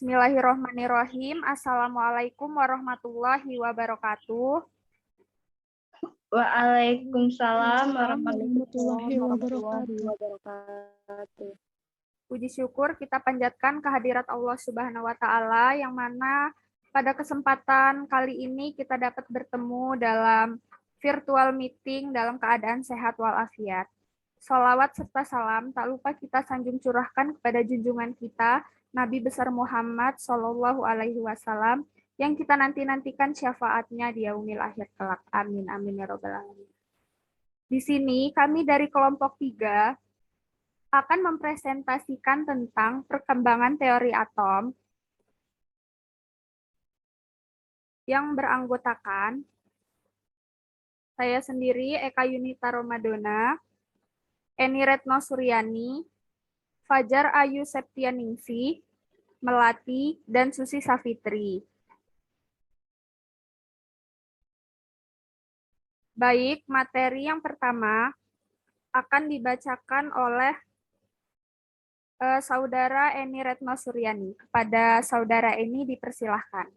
Bismillahirrahmanirrahim. Assalamualaikum warahmatullahi wabarakatuh. Waalaikumsalam warahmatullahi warahmatullahi wabarakatuh. wabarakatuh. Puji syukur kita panjatkan kehadirat Allah Subhanahu wa Ta'ala, yang mana pada kesempatan kali ini kita dapat bertemu dalam virtual meeting dalam keadaan sehat walafiat. Sholawat serta salam tak lupa kita sanjung curahkan kepada junjungan kita Nabi besar Muhammad Shallallahu Alaihi Wasallam, yang kita nantikan syafaatnya di yaumil akhir kelak. Amin amin ya robbal alamin. Di sini kami dari kelompok 3 akan mempresentasikan tentang perkembangan teori atom yang beranggotakan saya sendiri, Eka Yunita Romadona, Eni Retno Suryani, Fajar Ayu Septianingsih, Melati, dan Susi Safitri. Baik, materi yang pertama akan dibacakan oleh Saudara Eni Retno Suryani. Kepada Saudara Eni dipersilahkan.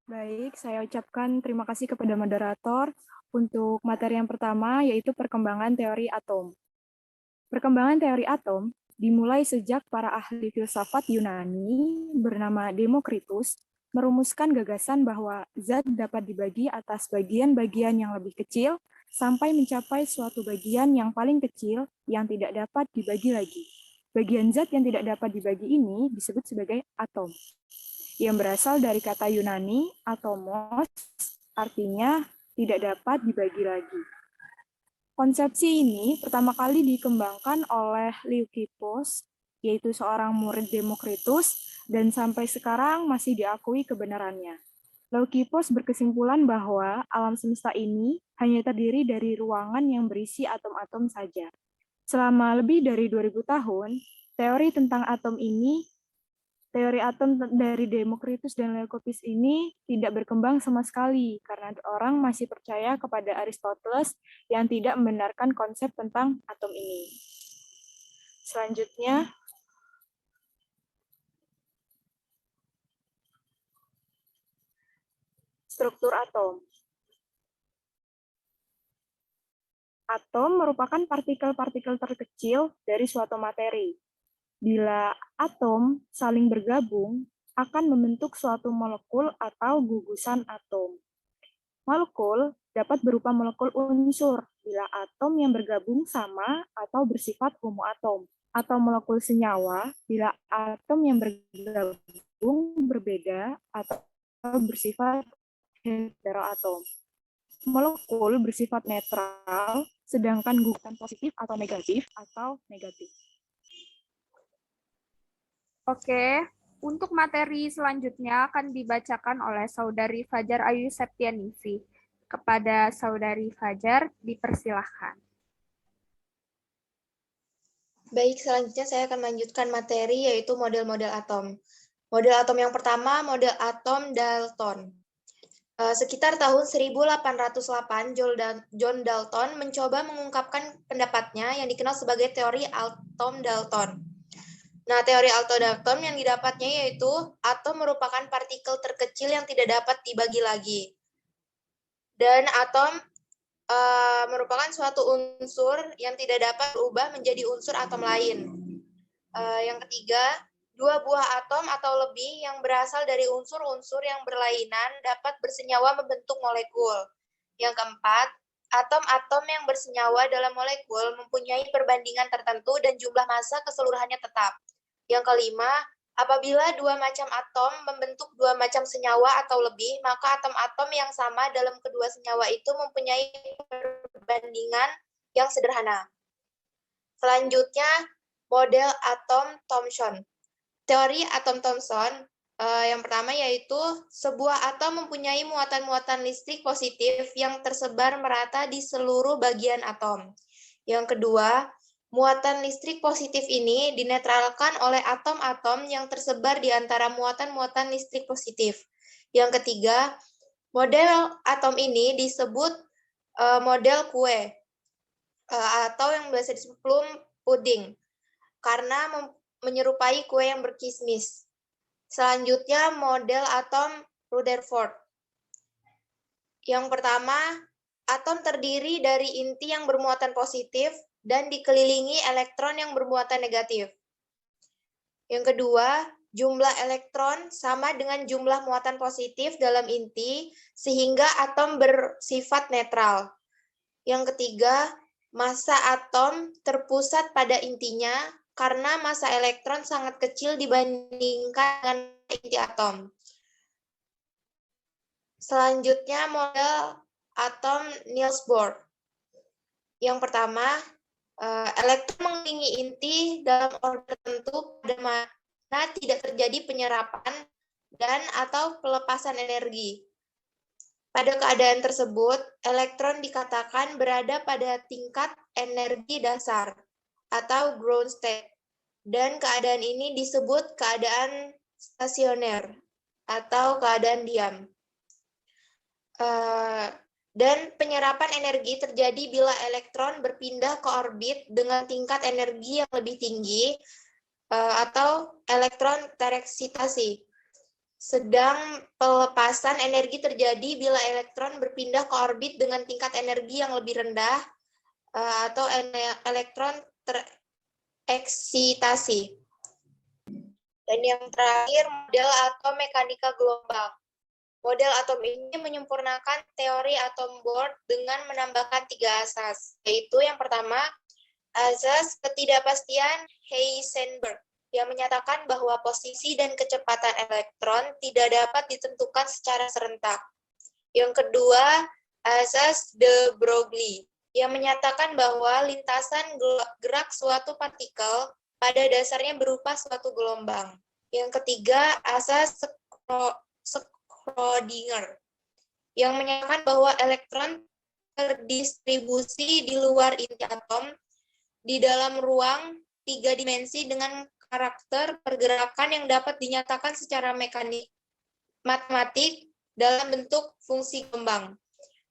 Baik, saya ucapkan terima kasih kepada moderator untuk materi yang pertama, yaitu perkembangan teori atom. Perkembangan teori atom dimulai sejak para ahli filsafat Yunani bernama Demokritus merumuskan gagasan bahwa zat dapat dibagi atas bagian-bagian yang lebih kecil sampai mencapai suatu bagian yang paling kecil yang tidak dapat dibagi lagi. Bagian zat yang tidak dapat dibagi ini disebut sebagai atom, yang berasal dari kata Yunani atomos, artinya tidak dapat dibagi lagi. Konsepsi ini pertama kali dikembangkan oleh Leucippus, yaitu seorang murid Demokritus, dan sampai sekarang masih diakui kebenarannya. Leucippus berkesimpulan bahwa alam semesta ini hanya terdiri dari ruangan yang berisi atom-atom saja. Selama lebih dari 2000 tahun, teori tentang atom ini, teori atom dari Demokritus dan Leucippus ini tidak berkembang sama sekali karena orang masih percaya kepada Aristoteles yang tidak membenarkan konsep tentang atom ini. Selanjutnya, struktur atom. Atom merupakan partikel-partikel terkecil dari suatu materi. Bila atom saling bergabung, akan membentuk suatu molekul atau gugusan atom. Molekul dapat berupa molekul unsur bila atom yang bergabung sama atau bersifat homoatom, atau molekul senyawa bila atom yang bergabung berbeda atau bersifat heteroatom. Molekul bersifat netral, sedangkan gugusan positif atau negatif Oke, untuk materi selanjutnya akan dibacakan oleh Saudari Fajar Ayu Septianingsih. Kepada Saudari Fajar dipersilahkan. Baik, selanjutnya saya akan melanjutkan materi yaitu model-model atom. Model atom yang pertama, model atom Dalton. Sekitar tahun 1808, John Dalton mencoba mengungkapkan pendapatnya yang dikenal sebagai teori atom Dalton. Nah, teori atom Dalton yang didapatnya yaitu atom merupakan partikel terkecil yang tidak dapat dibagi lagi. Dan atom merupakan suatu unsur yang tidak dapat berubah menjadi unsur atom lain. Yang ketiga, dua buah atom atau lebih yang berasal dari unsur-unsur yang berlainan dapat bersenyawa membentuk molekul. Yang keempat, atom-atom yang bersenyawa dalam molekul mempunyai perbandingan tertentu dan jumlah massa keseluruhannya tetap. Yang kelima, apabila dua macam atom membentuk dua macam senyawa atau lebih, maka atom-atom yang sama dalam kedua senyawa itu mempunyai perbandingan yang sederhana. Selanjutnya, model atom Thomson. Teori atom Thomson yang pertama yaitu sebuah atom mempunyai muatan-muatan listrik positif yang tersebar merata di seluruh bagian atom. Yang kedua, muatan listrik positif ini dinetralkan oleh atom-atom yang tersebar di antara muatan-muatan listrik positif. Yang ketiga, model atom ini disebut model kue atau yang biasa disebut plum pudding karena menyerupai kue yang berkismis. Selanjutnya model atom Rutherford. Yang pertama, atom terdiri dari inti yang bermuatan positif dan dikelilingi elektron yang bermuatan negatif. Yang kedua, jumlah elektron sama dengan jumlah muatan positif dalam inti, sehingga atom bersifat netral. Yang ketiga, massa atom terpusat pada intinya karena massa elektron sangat kecil dibandingkan dengan inti atom. Selanjutnya, model atom Niels Bohr. Yang pertama, elektron mengelilingi inti dalam order tertentu pada mana tidak terjadi penyerapan dan atau pelepasan energi. Pada keadaan tersebut, elektron dikatakan berada pada tingkat energi dasar atau ground state, dan keadaan ini disebut keadaan stasioner atau keadaan diam. Dan penyerapan energi terjadi bila elektron berpindah ke orbit dengan tingkat energi yang lebih tinggi atau elektron tereksitasi. Sedang pelepasan energi terjadi bila elektron berpindah ke orbit dengan tingkat energi yang lebih rendah atau elektron tereksitasi. Dan yang terakhir, model atom mekanika gelombang. Model atom ini menyempurnakan teori atom Bohr dengan menambahkan 3 asas, yaitu yang pertama, asas ketidakpastian Heisenberg, yang menyatakan bahwa posisi dan kecepatan elektron tidak dapat ditentukan secara serentak. Yang kedua, asas de Broglie, yang menyatakan bahwa lintasan gerak suatu partikel pada dasarnya berupa suatu gelombang. Yang ketiga, asas Schrödinger, yang menyatakan bahwa elektron terdistribusi di luar inti atom di dalam ruang 3 dimensi dengan karakter pergerakan yang dapat dinyatakan secara matematik dalam bentuk fungsi gelombang.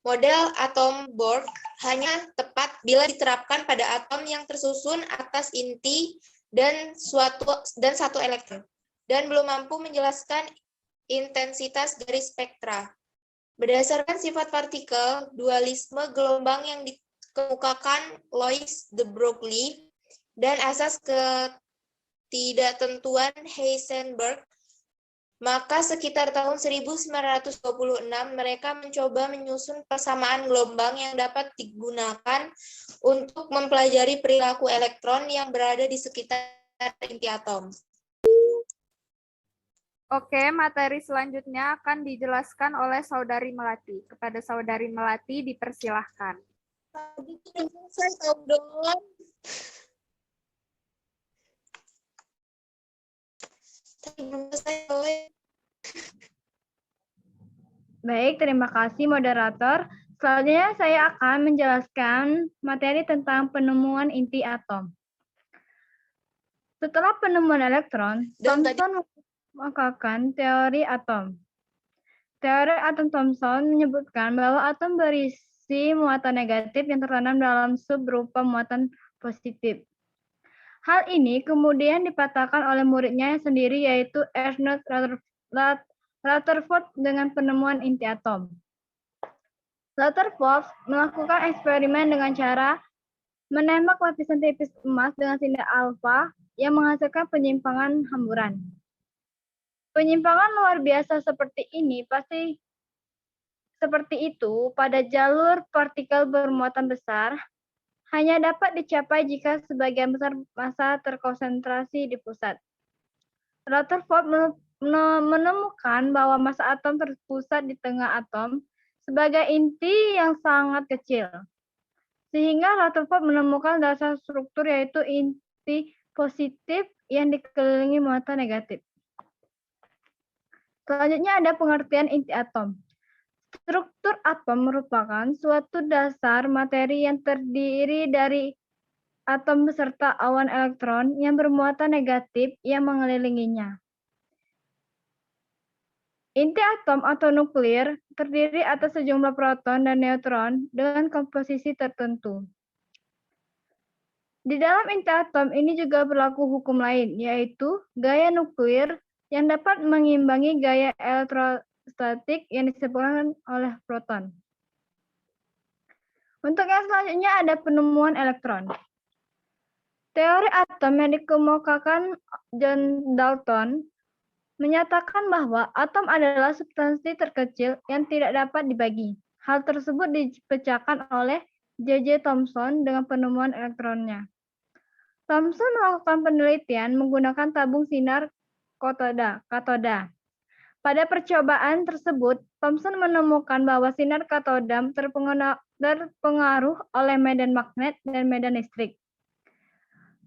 Model atom Bohr hanya tepat bila diterapkan pada atom yang tersusun atas inti dan satu elektron, dan belum mampu menjelaskan intensitas dari spektra. Berdasarkan sifat partikel, dualisme gelombang yang dikemukakan Lois de Broglie dan asas ketidaktentuan Heisenberg, maka sekitar tahun 1926 mereka mencoba menyusun persamaan gelombang yang dapat digunakan untuk mempelajari perilaku elektron yang berada di sekitar inti atom. Oke, materi selanjutnya akan dijelaskan oleh Saudari Melati. Kepada Saudari Melati dipersilahkan. Tadi saya tahu dong. Baik, terima kasih moderator. Selanjutnya saya akan menjelaskan materi tentang penemuan inti atom. Setelah penemuan elektron, Thomson mengungkapkan teori atom. Teori atom Thomson menyebutkan bahwa atom berisi muatan negatif yang tertanam dalam sub berupa muatan positif. Hal ini kemudian dipatahkan oleh muridnya sendiri, yaitu Ernest Rutherford dengan penemuan inti atom. Rutherford melakukan eksperimen dengan cara menembak lapisan tipis emas dengan sinar alfa yang menghasilkan penyimpangan hamburan. Penyimpangan luar biasa seperti ini pasti seperti itu pada jalur partikel bermuatan besar hanya dapat dicapai jika sebagian besar massa terkonsentrasi di pusat. Rutherford menemukan bahwa massa atom terpusat di tengah atom sebagai inti yang sangat kecil. Sehingga Rutherford menemukan dasar struktur, yaitu inti positif yang dikelilingi muatan negatif. Selanjutnya ada pengertian inti atom. Struktur atom merupakan suatu dasar materi yang terdiri dari atom beserta awan elektron yang bermuatan negatif yang mengelilinginya. Inti atom atau nuklir terdiri atas sejumlah proton dan neutron dengan komposisi tertentu. Di dalam inti atom ini juga berlaku hukum lain, yaitu gaya nuklir yang dapat mengimbangi gaya elektrostatik yang disebabkan oleh proton. Untuk yang selanjutnya ada penemuan elektron. Teori atom yang dikemukakan John Dalton menyatakan bahwa atom adalah substansi terkecil yang tidak dapat dibagi. Hal tersebut dipecahkan oleh J.J. Thomson dengan penemuan elektronnya. Thomson melakukan penelitian menggunakan tabung sinar katoda. Pada percobaan tersebut, Thomson menemukan bahwa sinar katoda terpengaruh oleh medan magnet dan medan listrik.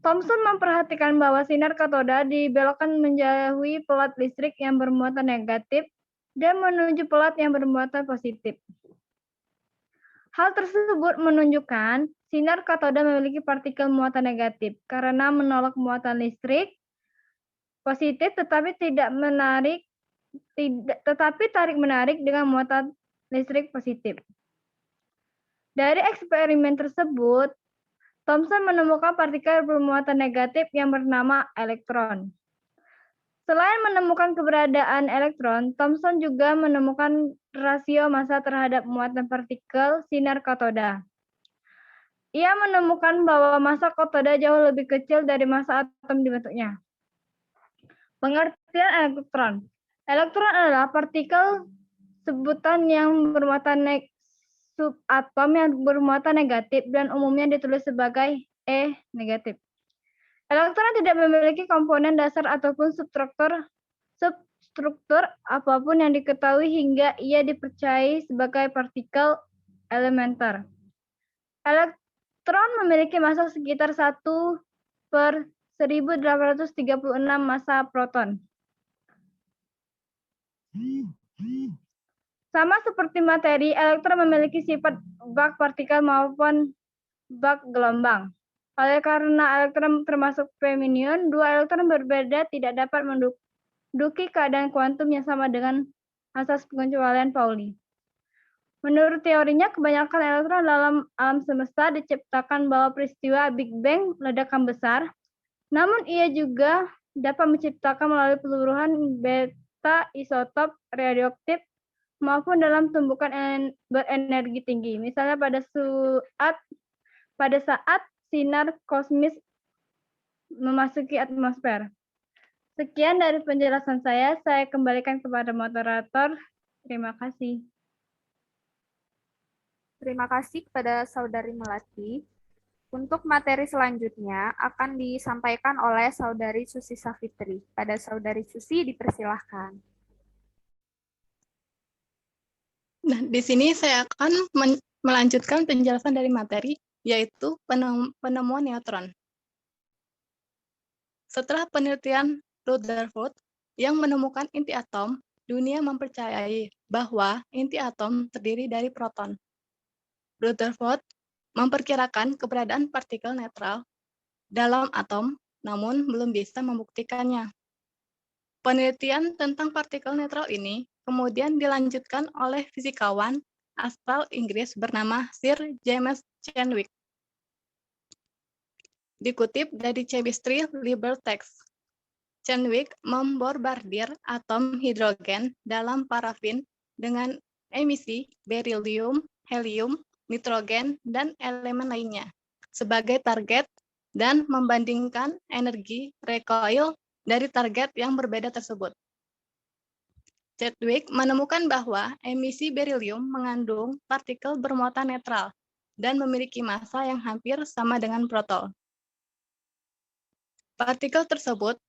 Thomson memperhatikan bahwa sinar katoda dibelokkan menjauhi pelat listrik yang bermuatan negatif dan menuju pelat yang bermuatan positif. Hal tersebut menunjukkan sinar katoda memiliki partikel muatan negatif karena menolak muatan listrik positif tetapi tarik-menarik dengan muatan listrik positif. Dari eksperimen tersebut, Thomson menemukan partikel bermuatan negatif yang bernama elektron. Selain menemukan keberadaan elektron, Thomson juga menemukan rasio massa terhadap muatan partikel sinar katoda. Ia menemukan bahwa massa katoda jauh lebih kecil dari massa atom dibentuknya. Pengertian elektron. Elektron adalah partikel sebutan yang bermuatan subatom yang bermuatan negatif dan umumnya ditulis sebagai E negatif. Elektron tidak memiliki komponen dasar ataupun substruktur apapun yang diketahui hingga ia dipercayai sebagai partikel elementer. Elektron memiliki massa sekitar 1/1836 massa proton. Sama seperti materi, elektron memiliki sifat bak partikel maupun bak gelombang. Oleh karena elektron termasuk fermion, dua elektron berbeda tidak dapat menduduki keadaan kuantum yang sama dengan asas pengecualian Pauli. Menurut teorinya, kebanyakan elektron dalam alam semesta diciptakan bahwa peristiwa Big Bang ledakan besar, namun ia juga dapat menciptakan melalui peluruhan beta isotop radioaktif maupun dalam tumbukan berenergi tinggi. Misalnya pada saat sinar kosmis memasuki atmosfer. Sekian dari penjelasan saya kembalikan kepada moderator. Terima kasih. Terima kasih kepada Saudari Melati. Untuk materi selanjutnya akan disampaikan oleh Saudari Susi Safitri. Pada Saudari Susi dipersilahkan. Nah, di sini saya akan melanjutkan penjelasan dari materi, yaitu penemuan neutron. Setelah penelitian Rutherford yang menemukan inti atom, dunia mempercayai bahwa inti atom terdiri dari proton. Rutherford memperkirakan keberadaan partikel netral dalam atom, namun belum bisa membuktikannya. Penelitian tentang partikel netral ini kemudian dilanjutkan oleh fisikawan asal Inggris bernama Sir James Chadwick. Dikutip dari Chemistry Liber Text, Chadwick membombardir atom hidrogen dalam parafin dengan emisi berilium, helium, nitrogen, dan elemen lainnya sebagai target dan membandingkan energi recoil dari target yang berbeda tersebut. Chadwick menemukan bahwa emisi berilium mengandung partikel bermuatan netral dan memiliki massa yang hampir sama dengan proton. Partikel tersebut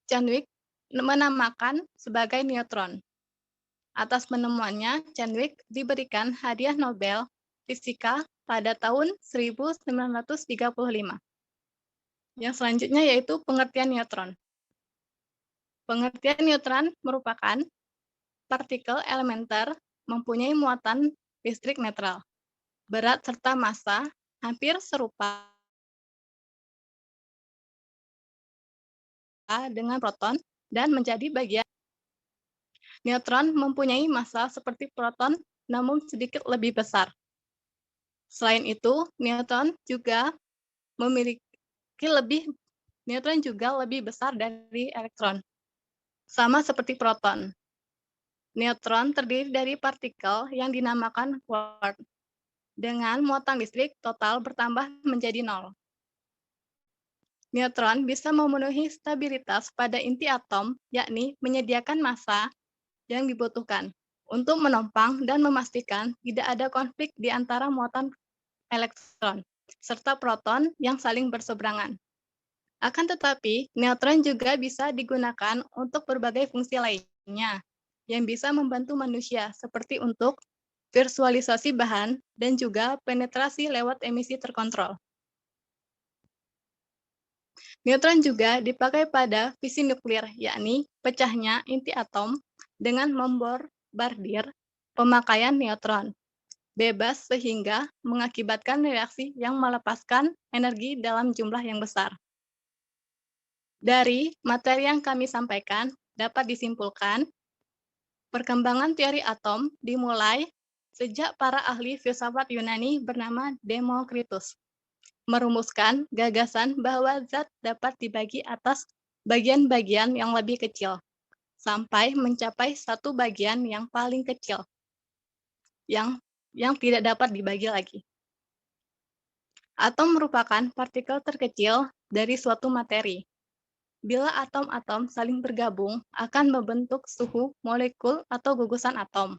Chadwick menamakan sebagai neutron. Atas penemuannya, Chadwick diberikan hadiah Nobel Fisika pada tahun 1935. Yang selanjutnya yaitu pengertian neutron. Pengertian neutron merupakan partikel elementer mempunyai muatan listrik netral, berat serta massa hampir serupa dengan proton dan menjadi bagian. Neutron mempunyai massa seperti proton namun sedikit lebih besar. Selain itu, neutron juga neutron juga lebih besar dari elektron. Sama seperti proton. Neutron terdiri dari partikel yang dinamakan quark. Dengan muatan listrik total bertambah menjadi 0. Neutron bisa memenuhi stabilitas pada inti atom, yakni menyediakan massa yang dibutuhkan untuk menopang dan memastikan tidak ada konflik di antara muatan elektron serta proton yang saling berseberangan. Akan tetapi, neutron juga bisa digunakan untuk berbagai fungsi lainnya yang bisa membantu manusia, seperti untuk visualisasi bahan dan juga penetrasi lewat emisi terkontrol. Neutron juga dipakai pada fisi nuklir, yakni pecahnya inti atom dengan membombardir pemakaian neutron bebas sehingga mengakibatkan reaksi yang melepaskan energi dalam jumlah yang besar. Dari materi yang kami sampaikan, dapat disimpulkan perkembangan teori atom dimulai sejak para ahli filsafat Yunani bernama Demokritus merumuskan gagasan bahwa zat dapat dibagi atas bagian-bagian yang lebih kecil, sampai mencapai satu bagian yang paling kecil, yang tidak dapat dibagi lagi. Atom merupakan partikel terkecil dari suatu materi. Bila atom-atom saling bergabung, akan membentuk suhu molekul atau gugusan atom.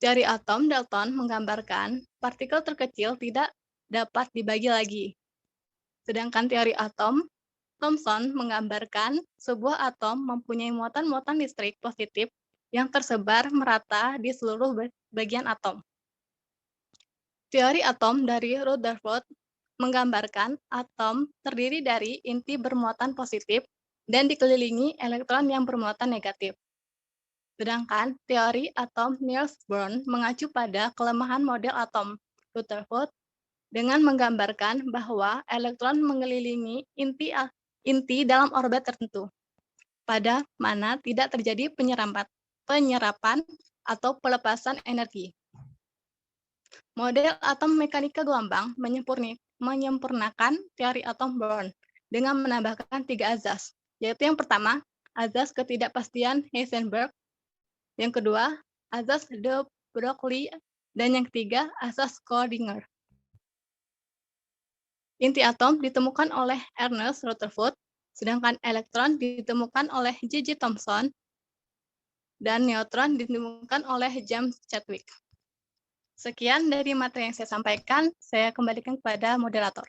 Teori atom Dalton menggambarkan partikel terkecil tidak dapat dibagi lagi. Sedangkan teori atom Thomson menggambarkan sebuah atom mempunyai muatan-muatan listrik positif yang tersebar merata di seluruh bagian atom. Teori atom dari Rutherford menggambarkan atom terdiri dari inti bermuatan positif dan dikelilingi elektron yang bermuatan negatif. Sedangkan teori atom Niels Bohr mengacu pada kelemahan model atom Rutherford dengan menggambarkan bahwa elektron mengelilingi inti dalam orbit tertentu, pada mana tidak terjadi penyerapan atau pelepasan energi. Model atom mekanika gelombang menyempurnakan teori atom Bohr dengan menambahkan 3 azas, yaitu yang pertama, azas ketidakpastian Heisenberg, yang kedua, azas de Broglie, dan yang ketiga, asas Schrödinger. Inti atom ditemukan oleh Ernest Rutherford, sedangkan elektron ditemukan oleh J.J. Thomson, dan neutron ditemukan oleh James Chadwick. Sekian dari materi yang saya sampaikan, saya kembalikan kepada moderator.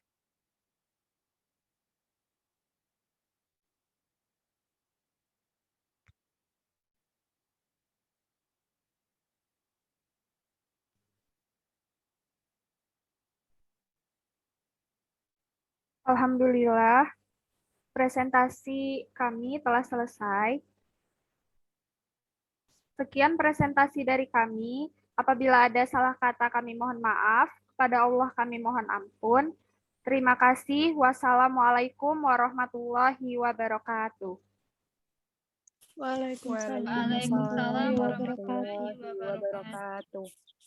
Alhamdulillah, presentasi kami telah selesai. Sekian presentasi dari kami. Apabila ada salah kata kami mohon maaf. Kepada Allah kami mohon ampun. Terima kasih. Wassalamualaikum warahmatullahi wabarakatuh. Waalaikumsalam Waalaikumsalam warahmatullahi warahmatullahi wabarakatuh. wabarakatuh.